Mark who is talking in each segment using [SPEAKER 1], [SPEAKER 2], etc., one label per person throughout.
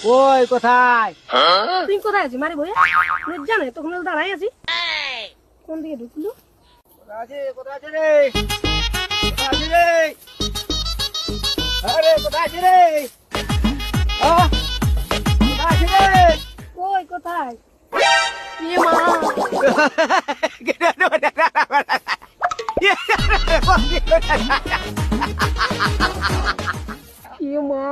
[SPEAKER 1] ওই কোথায়?
[SPEAKER 2] তুই কোথায় আছিস মারি বই জানে তখন দাঁড়াই আছি কোন দিকে ঢুকলো
[SPEAKER 1] কোথায় আছে? কোথায় আছে রে? কোথায় আছে রে? আরে কোথায় আছে রে? কোথায় আছে রে?
[SPEAKER 2] কই কোথায় এ মা এ মা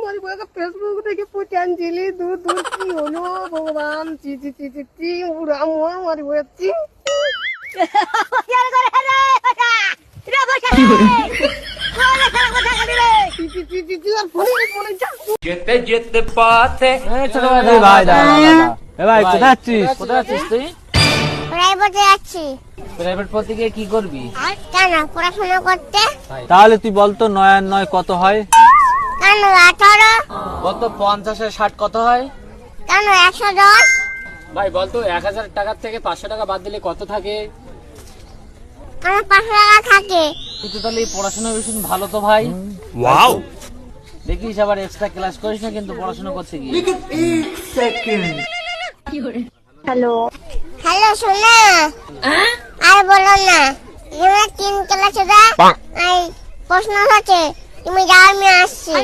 [SPEAKER 2] মারি বই ফেসবুক থেকে পুঁতে আনছিলি দূর দূর কি হলো ভগবান চি চি চি চি চি উড়া মোয়া মারি বই চি
[SPEAKER 3] যেতে যেতে পথে
[SPEAKER 1] ভাই ভাই কোথায় আছিস?
[SPEAKER 4] কোথায় আছিস তুই?
[SPEAKER 5] প্রাইভেটে যাচ্ছি।
[SPEAKER 4] প্রাইভেট পড়তে গিয়ে কি করবি?
[SPEAKER 5] কেন পড়াশোনা করতে?
[SPEAKER 1] তাহলে তুই বলতো 9 আর 9 কত হয়?
[SPEAKER 5] কেন 18?
[SPEAKER 4] বলতো 50 আর 60 কত হয়?
[SPEAKER 5] কেন 110?
[SPEAKER 4] ভাই বলতো 1000 টাকার থেকে 500 টাকা বাদ দিলে কত থাকে?
[SPEAKER 5] কেন 500 টাকা থাকে?
[SPEAKER 4] তুই তো তাহলে পড়াশোনা ভীষণ ভালো তো ভাই।
[SPEAKER 3] ওয়াও
[SPEAKER 4] দেখিস আবার এক্সট্রা ক্লাস করিস না কিন্তু পড়াশোনা করতে গিয়ে।
[SPEAKER 5] হ্যালো সোনা আর বলো না এবার 3 ক্লাসে যা এই প্রশ্ন আছে তুমি যাও আমি আসছি